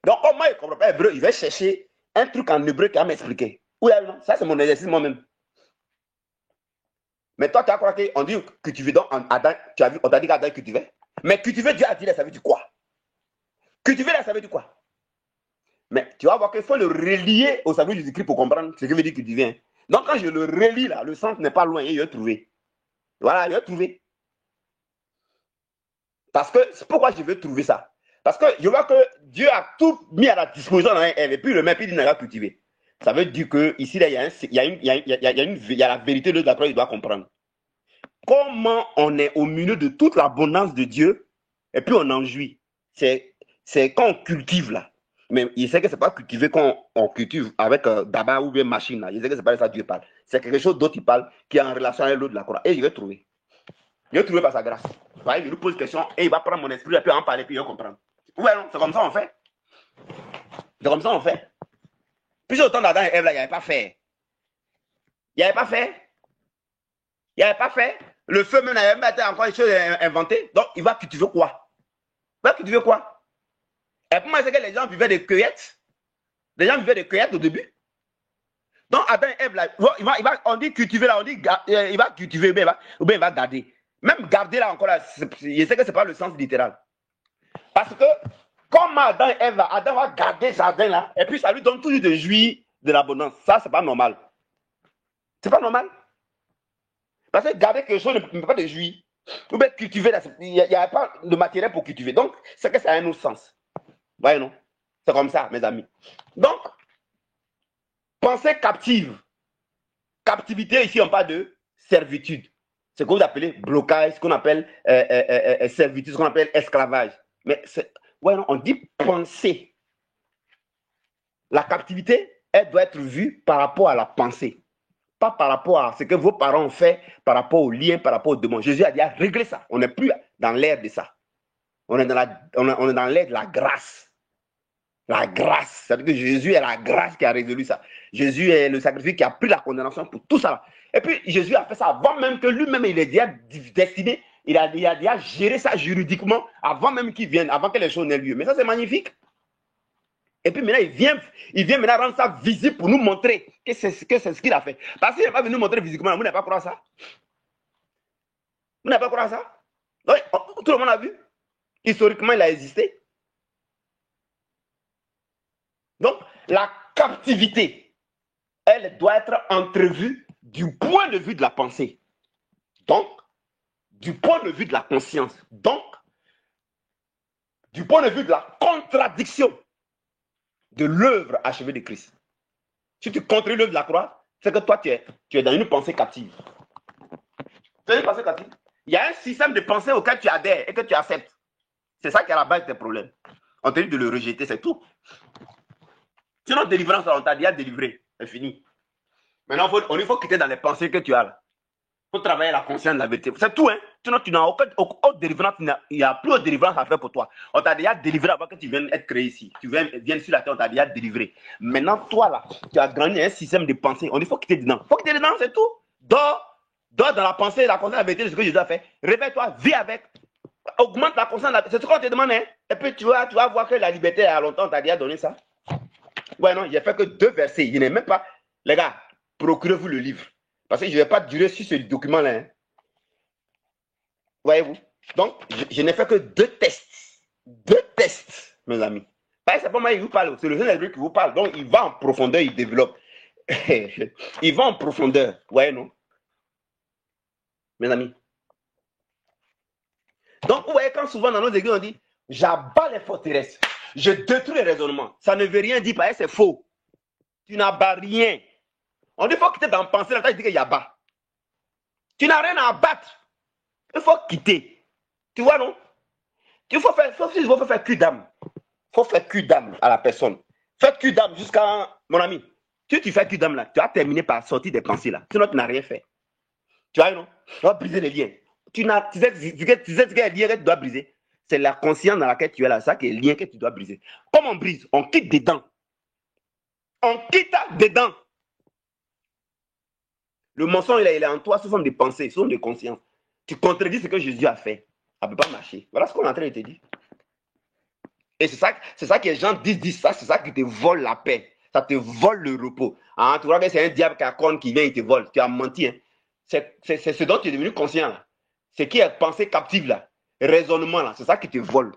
Donc, comme moi, il ne comprend pas l'hébreu, il va chercher un truc en hébreu qui va m'expliquer. Oui, non, ça, c'est mon exercice moi-même. Mais toi, tu as crois qu'on dit cultiver, donc Adam, on t'a dit qu'Adam cultivait. Mais cultiver, Dieu a dit, ça veut dire quoi? Cultiver, ça veut dire quoi? Mais tu vas voir qu'il faut le relier au salut de Jésus-Christ pour comprendre ce que veut dire cultiver. Hein. Donc, quand je le relis là, le sens n'est pas loin, il va trouver. Voilà, il va trouver. Parce que, c'est pourquoi je veux trouver ça. Parce que je vois que Dieu a tout mis à la disposition dans un et puis le même, puis il n'a pas cultivé. Ça veut dire qu'ici, il y a la vérité de la croix, il doit comprendre. Comment on est au milieu de toute l'abondance de Dieu et puis on en jouit. C'est quand on cultive là. Mais il sait que ce n'est pas cultiver quand on cultive avec d'abord ou bien machine là. Il sait que ce n'est pas ça que Dieu parle. C'est quelque chose d'autre il parle qui est en relation avec l'eau de la croix. Et il va trouver. Il va trouver par sa grâce. Il nous pose une question et il va prendre mon esprit et puis en parler puis il va comprendre. Ouais, non, c'est comme ça on fait. C'est comme ça on fait. Puis au temps d'Adam et Ève, là, il n'y avait pas fait. Il n'y avait pas fait. Il n'y avait pas fait. Le feu même n'avait même été encore une chose inventée. Donc, il va cultiver quoi? Il va cultiver quoi? Et pour moi, c'est que les gens vivaient des cueillettes. Les gens vivaient des cueillettes au début. Donc, Adam et Ève, là, on dit cultiver, là, on dit il va cultiver, ou bien il va garder. Même garder, là, encore, là, je sais que ce n'est pas le sens littéral. Parce que, comme Adam et Ève, Adam va garder ce jardin, là, et puis ça lui donne toujours de jouir de l'abondance. Ça, c'est pas normal. C'est pas normal. Parce que garder quelque chose ne peut pas te jouir. Ou bien cultiver, il n'y a pas de matériel pour cultiver. Donc, c'est que ça a un autre sens. Voyez, non? C'est comme ça, mes amis. Donc, pensée captive. Captivité, ici, on parle de servitude. Ce que vous appelez blocage, ce qu'on appelle servitude, ce qu'on appelle esclavage. Mais, ouais, non, on dit pensée. La captivité, elle doit être vue par rapport à la pensée. Pas par rapport à ce que vos parents ont fait, par rapport aux liens, par rapport aux démons. Jésus a dit à régler ça. On n'est plus dans l'ère de ça. On est dans l'ère de la grâce. La grâce. C'est-à-dire que Jésus est la grâce qui a résolu ça. Jésus est le sacrifice qui a pris la condamnation pour tout ça. Et puis Jésus a fait ça avant même que lui-même il ait déjà destiné, il a déjà géré ça juridiquement avant même qu'il vienne, avant que les choses n'aient lieu. Mais ça c'est magnifique. Et puis maintenant, il vient maintenant rendre ça visible pour nous montrer que c'est ce qu'il a fait. Parce qu'il n'est pas venu nous montrer physiquement, vous n'avez pas croire ça. Vous n'avez pas croire ça. Donc, tout le monde a vu. Historiquement, il a existé. Donc, la captivité, elle doit être entrevue du point de vue de la pensée. Donc, du point de vue de la conscience. Donc, du point de vue de la contradiction de l'œuvre achevée de Christ. Si tu contredis l'œuvre de la croix, c'est que toi, tu es dans une pensée captive. Tu es une pensée captive. Il y a un système de pensée auquel tu adhères et que tu acceptes. C'est ça qui est à la base de tes problèmes. On te dit de le rejeter, c'est tout. Sinon, délivrance, on t'a déjà délivré. C'est fini. Maintenant, il faut quitter dans les pensées que tu as là. Il faut travailler la conscience de la vérité. C'est tout, hein. Sinon, tu n'as aucune délivrance. Il n'y a plus de délivrance à faire pour toi. On t'a déjà délivré avant que tu viennes être créé ici. Tu viennes sur la terre, on t'a déjà délivré. Maintenant, toi, là, tu as grandi un système de pensée. On dit, il faut quitter dedans. Il faut quitter dedans, c'est tout. Dors dans la pensée, la conscience de la vérité, c'est ce que Jésus a fait. Réveille-toi, vis avec. Augmente la conscience. C'est ce qu'on te demande, hein. Et puis, tu vas voir que la liberté, il y a longtemps, on t'a déjà donné ça. Ouais, non, il n'y a fait que 2 versets. Il n'est même pas. Les gars, procurez-vous le livre. Parce que je ne vais pas durer sur ce document-là. Hein. Voyez-vous? Donc, je n'ai fait que 2 tests. 2 tests, mes amis. Parce que c'est pas moi qui vous parle, c'est le Saint-Esprit qui vous parle. Donc, il va en profondeur, il développe. Il va en profondeur. Voyez, non? Mes amis. Donc, vous voyez, quand souvent dans nos églises, on dit j'abats les forteresses, je détruis les raisonnements. Ça ne veut rien dire, parce que c'est faux. Tu n'abats rien. On dit qu'il faut quitter dans la pensée, là, tu dis qu'il y a bas. Tu n'as rien à abattre. Il faut quitter. Tu vois, non? Il faut faire cul d'âme. Il faut faire cul d'âme à la personne. Fais cul d'âme jusqu'à. Mon ami, si tu fais cul d'âme là, tu vas terminer par sortir des pensées là. Sinon, tu n'as rien fait. Tu vois, non? Tu vas briser les liens. Tu sais ce qu'il y a des liens que tu dois briser. C'est la conscience dans laquelle tu es là. Ça qui est le lien que tu dois briser. Comme on brise, on quitte dedans. On quitte dedans. Le mensonge, il est en toi sous forme de pensée, sous forme de conscience. Tu contredis ce que Jésus a fait. Ça ne peut pas marcher. Voilà ce qu'on est en train de te dire. Et c'est ça que les gens disent ça, c'est ça qui te vole la paix. Ça te vole le repos. Hein, tu vois que c'est un diable qui vient et te vole. Tu as menti. Hein. C'est ce dont tu es devenu conscient. Là. Ce qui est pensée captive, là. Raisonnement, là. C'est ça qui te vole.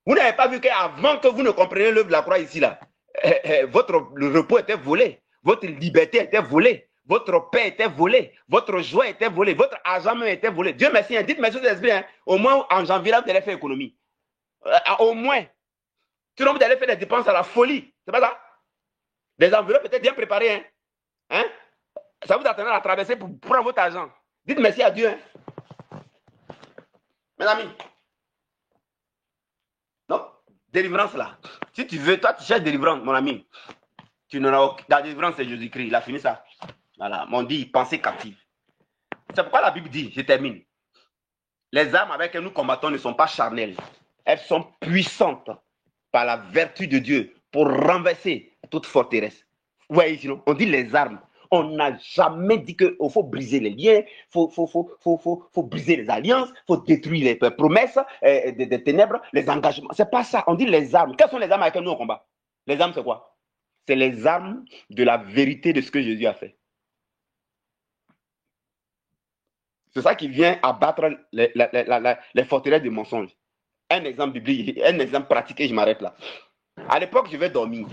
Vous n'avez pas vu qu'avant que vous ne compreniez l'œuvre de la croix ici, là, le repos était volé. Votre liberté était volée. Votre paix était volée. Votre joie était volée. Votre argent même était volé. Dieu merci. Hein. Dites merci aux esprits. Hein. Au moins, en janvier, là, vous allez faire économie. Au moins. Sinon, vous allez faire des dépenses à la folie. C'est pas ça? Les enveloppes étaient bien préparées. Hein? Hein? Ça vous attendait à traverser pour prendre votre argent. Dites merci à Dieu. Hein? Mes amis. Donc, délivrance là. Si tu veux, toi, tu cherches délivrance, mon ami. Tu n'auras aucune. La délivrance, c'est Jésus-Christ. Il a fini ça. Voilà. On dit pensée captive. C'est pourquoi la Bible dit, je termine. Les armes avec lesquelles nous combattons ne sont pas charnelles. Elles sont puissantes par la vertu de Dieu pour renverser toute forteresse. Vous voyez, sinon, on dit les armes. On n'a jamais dit qu'il faut briser les liens, il faut briser les alliances, il faut détruire les promesses des ténèbres, les engagements. C'est pas ça. On dit les armes. Quelles sont les armes avec lesquelles nous on combat? Les armes, c'est quoi? C'est les armes de la vérité de ce que Jésus a fait. C'est ça qui vient abattre les forteresses de mensonges. Un exemple biblique, un exemple pratique, et je m'arrête là. À l'époque, je vais dormir.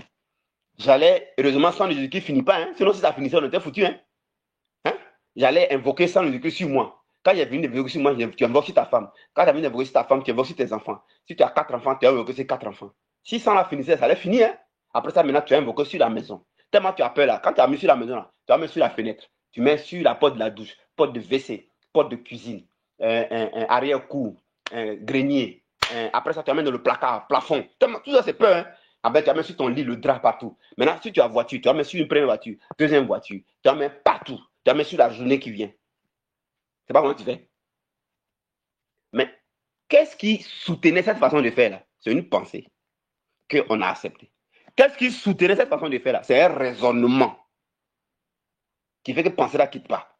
J'allais, heureusement, sans le Jésus-Christ finit pas, hein? Sinon, si ça finissait, on était foutu. Hein? J'allais invoquer sans le Jésus-Christ sur moi. Quand il y avait une invoquer sur moi, tu invoques sur ta femme. Quand tu as une invoquer sur ta femme, tu invoques sur tes enfants. Si tu as 4 enfants, tu as invoqué sur 4 enfants. Si sans la finissait, ça allait finir. Hein? Après ça, maintenant, tu as invoqué sur la maison. Tellement tu as peur là. Quand tu as mis sur la maison, là, tu as mis sur la fenêtre. Tu mets sur la porte de la douche, porte de WC, porte de cuisine, arrière-cour, grenier. Après ça, tu amènes dans le placard, plafond. Tout ça, c'est peur. Hein? Après, tu amènes sur ton lit le drap partout. Maintenant, si tu as voiture, tu amènes sur une première voiture, deuxième voiture, tu amènes partout. Tu amènes sur la journée qui vient. C'est pas comment tu fais. Mais qu'est-ce qui soutenait cette façon de faire là? C'est une pensée qu'on a acceptée. Qu'est-ce qui soutenait cette façon de faire là? C'est un raisonnement qui fait que penser là quitte pas.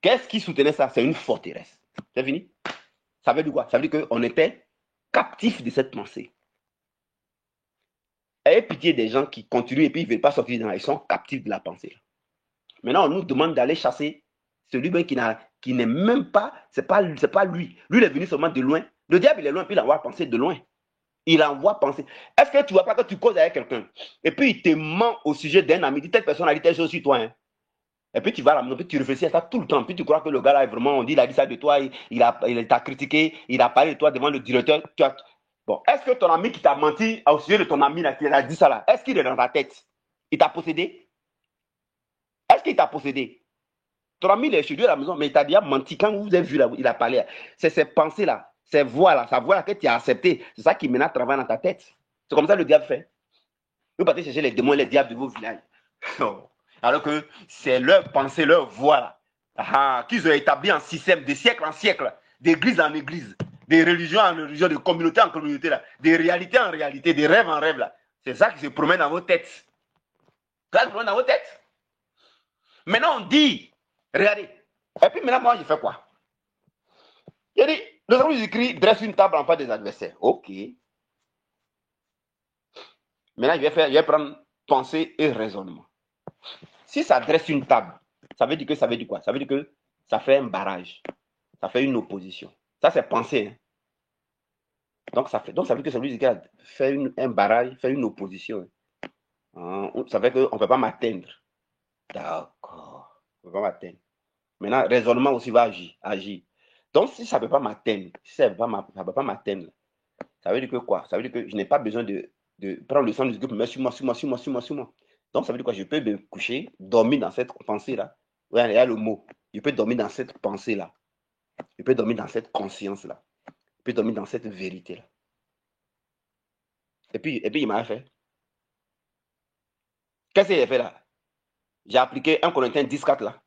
Qu'est-ce qui soutenait ça? C'est une forteresse. C'est fini? Ça veut dire quoi? Ça veut dire qu'on était captif de cette pensée. Ayez pitié des gens qui continuent et puis ils ne veulent pas sortir dedans. Ils sont captifs de la pensée. Maintenant, on nous demande d'aller chasser celui qui n'est même pas, c'est pas lui. Lui, il est venu seulement de loin. Le diable, il est loin, puis il envoie penser de loin. Il envoie penser. Est-ce que tu ne vois pas que tu causes avec quelqu'un et puis il te ment au sujet d'un ami, dit telle personne a dit telle chose sur toi. Hein? Et puis tu vas là, puis tu réfléchis à ça tout le temps. Puis tu crois que le gars là, vraiment, on dit, il a dit ça de toi, il t'a critiqué, il a parlé de toi devant le directeur. Bon, est-ce que ton ami qui t'a menti au sujet de ton ami là, qui a dit ça là, est-ce qu'il est dans ta tête? Il t'a possédé? Est-ce qu'il t'a possédé? Ton ami, il est chez lui à la maison, mais il t'a déjà menti. Quand vous avez vu là, il a parlé. C'est ces pensées-là, ces voix-là, sa voix-là que tu as acceptée. C'est ça qui maintenant travaille dans ta tête. C'est comme ça que le diable fait. Vous partez chercher les démons et les diables de vos villages. Alors que c'est leur pensée, leur voix-là, qu'ils ont établi en système, de siècle en siècle, d'église en église, de religion en religion, de communauté en communauté, là, de réalité en réalité, de rêve en rêve. Là. C'est ça qui se promène dans vos têtes. Ça se promène dans vos têtes. Maintenant, on dit, regardez. Et puis maintenant, moi, je fais quoi? Il dit, le Seigneur Jésus-Christ dresse une table en face des adversaires. Ok. Maintenant, je vais prendre pensée et raisonnement. Si ça dresse une table, ça veut dire quoi? Ça veut dire que ça fait un barrage. Ça fait une opposition. Ça, c'est pensée. Hein? Donc, ça veut dire que celui qui a fait un barrage, fait une opposition. Hein? Ça veut dire qu'on ne peut pas m'atteindre. D'accord. On ne peut pas m'atteindre. Maintenant, raisonnement aussi va agir. Donc, si ça ne peut pas m'atteindre, ça ne peut pas m'atteindre, ça veut dire que quoi? Ça veut dire que je n'ai pas besoin de prendre le sang du groupe, mais sur moi. Donc, ça veut dire quoi? Je peux me coucher, dormir dans cette pensée-là. Il y a le mot. Je peux dormir dans cette pensée-là. Je peux dormir dans cette conscience-là. Je peux dormir dans cette vérité-là. Et puis il m'a fait. Qu'est-ce qu'il a fait là? J'ai appliqué 1 Corinthiens 10,4 là.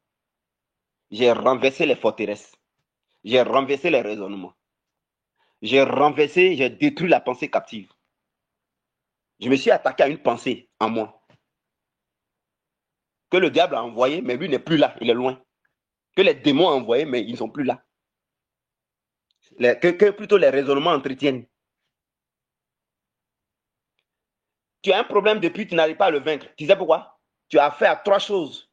J'ai renversé les forteresses. J'ai renversé les raisonnements. J'ai détruit la pensée captive. Je me suis attaqué à une pensée en moi. Que le diable a envoyé, mais lui n'est plus là, il est loin. Que les démons ont envoyé, mais ils ne sont plus là. Que plutôt les raisonnements entretiennent. Tu as un problème depuis, tu n'arrives pas à le vaincre. Tu sais pourquoi? Tu as affaire à 3 choses.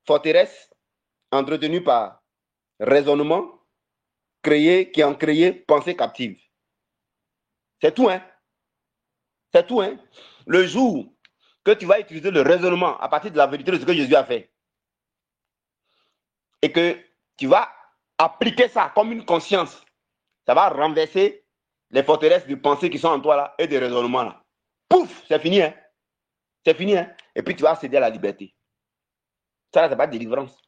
Forteresse, entretenue par raisonnement, qui ont créé pensée captive. C'est tout, hein? C'est tout, hein? Le jour que tu vas utiliser le raisonnement à partir de la vérité de ce que Jésus a fait, et que tu vas appliquer ça comme une conscience, ça va renverser les forteresses de pensée qui sont en toi là et de raisonnement là. Pouf, c'est fini, hein? C'est fini, hein? Et puis tu vas accéder à la liberté. Ça là, c'est pas de délivrance.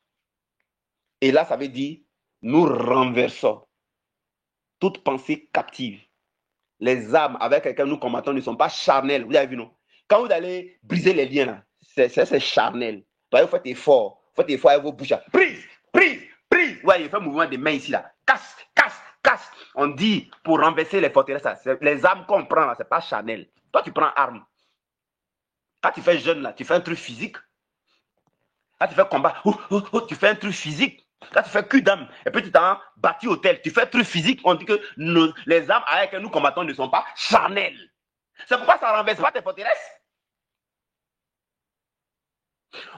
Et là, ça veut dire, nous renversons toute pensée captive. Les armes avec lesquelles nous combattons ne sont pas charnelles. Vous avez vu, non? Quand vous allez briser les liens là, c'est charnel. Vous faites effort avec vos bouches. Prise. Ouais, il fait un mouvement de main ici là. Casse. On dit pour renverser les forteresses, les armes qu'on prend là, c'est pas charnel. Toi, tu prends arme. Quand tu fais jeune, là, tu fais un truc physique. Quand tu fais combat, tu fais un truc physique. Quand tu fais cul d'âme, et puis tu t'en bâti hôtel, tu fais un truc physique. On dit que les âmes avec lesquelles nous combattons ne sont pas charnelles. C'est pourquoi ça ne renverse pas tes forteresses.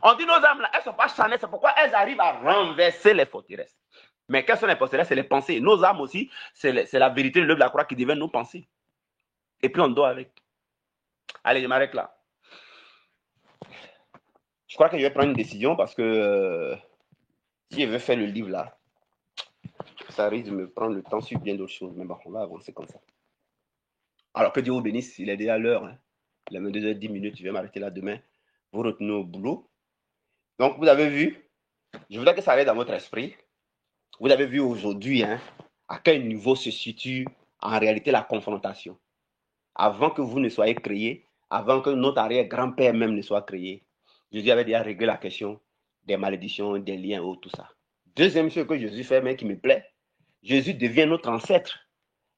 On dit nos âmes là, elles ne sont pas charnelles, c'est pourquoi elles arrivent à renverser les forteresses. Mais quelles sont les forteresses? C'est les pensées. Nos âmes aussi, c'est la vérité de l'œuvre de la croix qui devient nos pensées. Et puis on dort avec. Allez, je m'arrête là. Je crois que je vais prendre une décision parce que si je veux faire le livre là, ça risque de me prendre le temps sur bien d'autres choses. Mais bon, on va avancer comme ça. Alors que Dieu vous bénisse, il est déjà l'heure. Hein. Il est 2h10, je vais m'arrêter là demain. Vous retournez au boulot. Donc, vous avez vu, je voudrais que ça aille dans votre esprit. Vous avez vu aujourd'hui hein, à quel niveau se situe en réalité la confrontation. Avant que vous ne soyez créés, avant que notre arrière-grand-père même ne soit créé, Jésus avait déjà réglé la question des malédictions, des liens, tout ça. Deuxième chose que Jésus fait, mais qui me plaît, Jésus devient notre ancêtre.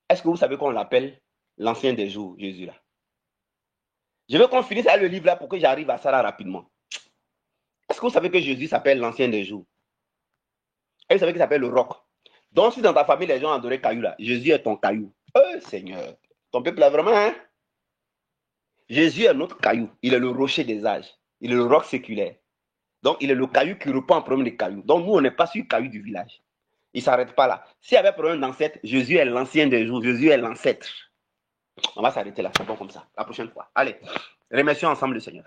Est-ce que vous savez qu'on l'appelle l'ancien des jours, Jésus là? Je veux qu'on finisse avec le livre là pour que j'arrive à ça là rapidement. Est-ce que vous savez que Jésus s'appelle l'ancien des jours? Et vous savez qu'il s'appelle le roc. Donc si dans ta famille les gens adoraient caillou là, Jésus est ton caillou. Seigneur, ton peuple là vraiment, hein? Jésus est notre caillou. Il est le rocher des âges. Il est le roc séculaire. Donc, il est le caillou qui répond en problème des cailloux. Donc, nous, on n'est pas sur le caillou du village. Il ne s'arrête pas là. S'il y avait problème d'ancêtre, Jésus est l'ancien des jours. Jésus est l'ancêtre. On va s'arrêter là. C'est bon comme ça. La prochaine fois. Allez, remercions ensemble le Seigneur.